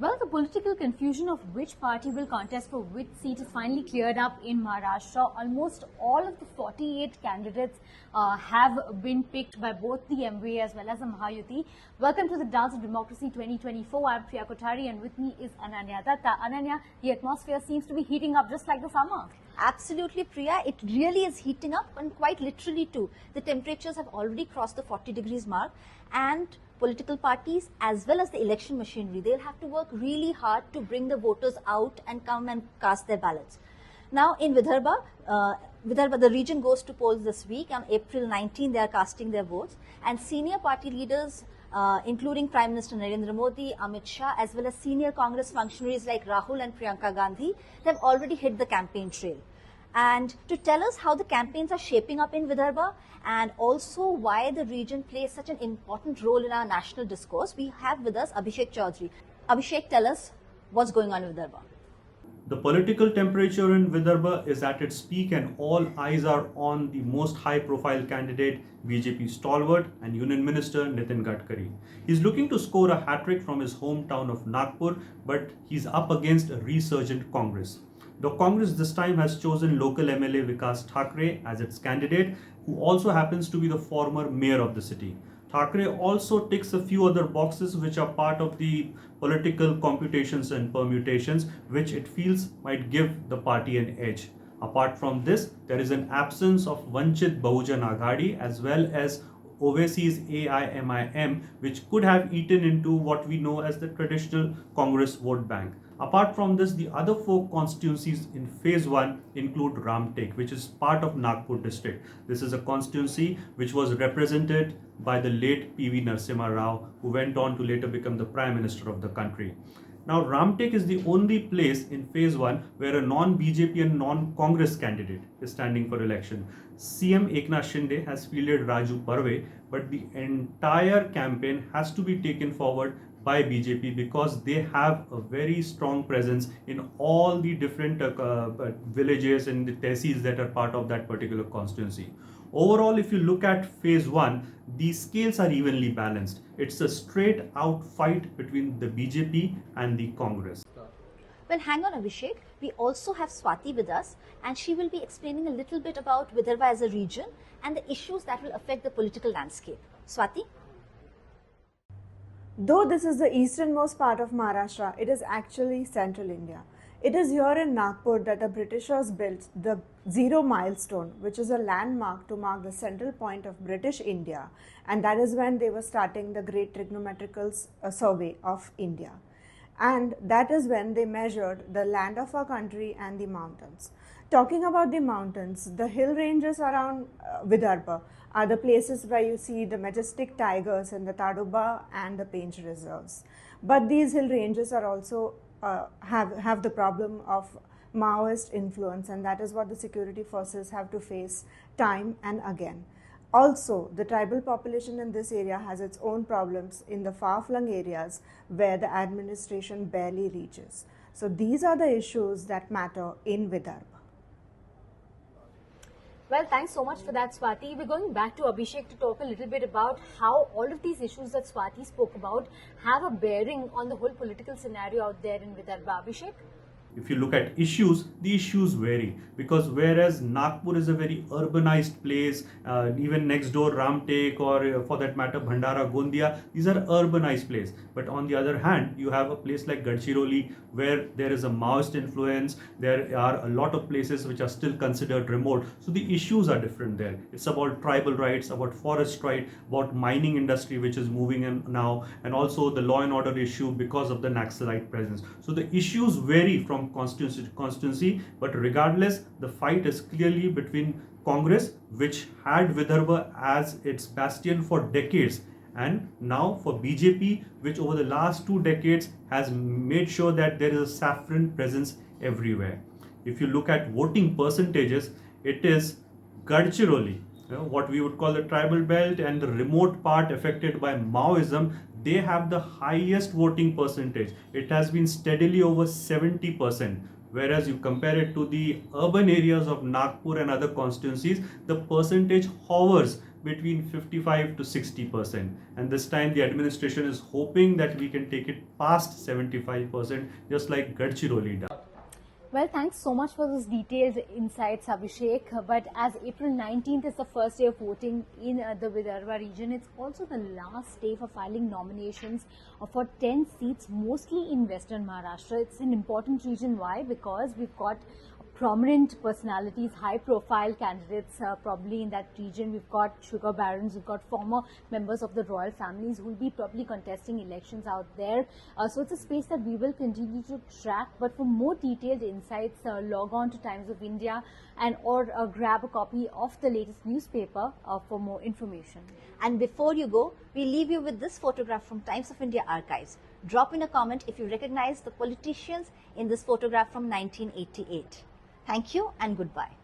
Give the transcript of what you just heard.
Well, the political confusion of which party will contest for which seat is finally cleared up in Maharashtra. Almost all of the 48 candidates have been picked by both the MVA as well as the Mahayuti. Welcome to the Dance of Democracy 2024. I'm Priya Kothari and with me is Ananya Datta. Ananya, the atmosphere seems to be heating up just like the summer. Absolutely, Priya. It really is heating up, and quite literally too. The temperatures have already crossed the 40 degrees mark, and political parties as well as the election machinery, they'll have to work really hard to bring the voters out and come and cast their ballots. Now in Vidarbha, the region goes to polls this week. On April 19, they are casting their votes, and senior party leaders including Prime Minister Narendra Modi, Amit Shah, as well as senior Congress functionaries like Rahul and Priyanka Gandhi, they have already hit the campaign trail. And to tell us how the campaigns are shaping up in Vidarbha and also why the region plays such an important role in our national discourse, we have with us Abhishek Chaudhary. Abhishek, tell us what's going on in Vidarbha. The political temperature in Vidarbha is at its peak and all eyes are on the most high-profile candidate, BJP stalwart and Union Minister Nitin Gadkari. He's looking to score a hat-trick from his hometown of Nagpur, but he's up against a resurgent Congress. The Congress this time has chosen local MLA Vikas Thackeray as its candidate, who also happens to be the former mayor of the city. Thackeray also ticks a few other boxes which are part of the political computations and permutations which it feels might give the party an edge. Apart from this, there is an absence of Vanchit Bahujan Aghadi as well as Owaisi's AIMIM, which could have eaten into what we know as the traditional Congress vote bank. Apart from this, the other four constituencies in phase 1 include Ramtek, which is part of Nagpur district. This is a constituency which was represented by the late P.V. Narasimha Rao, who went on to later become the Prime Minister of the country. Now, Ramtek is the only place in phase 1 where a non-BJP and non-Congress candidate is standing for election. CM Eknath Shinde has fielded Raju Parve, but the entire campaign has to be taken forward by BJP because they have a very strong presence in all the different villages and the tehsils that are part of that particular constituency. Overall, if you look at phase 1, the scales are evenly balanced. It's a straight out fight between the BJP and the Congress. Well, hang on, Abhishek. We also have Swati with us, and she will be explaining a little bit about Vidarbha as a region and the issues that will affect the political landscape. Swati? Though this is the easternmost part of Maharashtra, it is actually central India. It is here in Nagpur that the Britishers built the Zero Milestone, which is a landmark to mark the central point of British India, and that is when they were starting the Great Trigonometrical Survey of India. And that is when they measured the land of our country and the mountains. Talking about the mountains, the hill ranges around Vidarbha are the places where you see the majestic tigers in the Tadoba and the Pench reserves. But these hill ranges are also have the problem of Maoist influence, and that is what the security forces have to face time and again. Also, the tribal population in this area has its own problems in the far-flung areas where the administration barely reaches. So these are the issues that matter in Vidarbha. Well, thanks so much for that, Swati. We're going back to Abhishek to talk a little bit about how all of these issues that Swati spoke about have a bearing on the whole political scenario out there in Vidarbha. Abhishek? If you look at issues, the issues vary because whereas Nagpur is a very urbanized place, even next door Ramtek or for that matter Bhandara, Gondia, these are urbanized places. But on the other hand, you have a place like Gadchiroli where there is a Maoist influence, there are a lot of places which are still considered remote. So the issues are different there. It's about tribal rights, about forest right, about mining industry which is moving in now, and also the law and order issue because of the Naxalite presence. So the issues vary from constituency to constituency, but regardless, the fight is clearly between Congress, which had Vidarbha as its bastion for decades, and now for BJP, which over the last 2 decades has made sure that there is a saffron presence everywhere. If you look at voting percentages, it is Gadchiroli, what we would call the tribal belt and the remote part affected by Maoism, they have the highest voting percentage. It has been steadily over 70%. Whereas you compare it to the urban areas of Nagpur and other constituencies, the percentage hovers between 55 to 60%. And this time the administration is hoping that we can take it past 75%, just like Gadchiroli does. Well, thanks so much for those detailed insights, Abhishek. But as April 19th is the first day of voting in the Vidarbha region, it's also the last day for filing nominations for 10 seats, mostly in Western Maharashtra. It's an important region. Why? Because we've got prominent personalities, high-profile candidates probably in that region. We've got sugar barons, we've got former members of the royal families who will be probably contesting elections out there. So it's a space that we will continue to track. But for more detailed insights, log on to Times of India and or grab a copy of the latest newspaper for more information. And before you go, we leave you with this photograph from Times of India archives. Drop in a comment if you recognize the politicians in this photograph from 1988. Thank you and goodbye.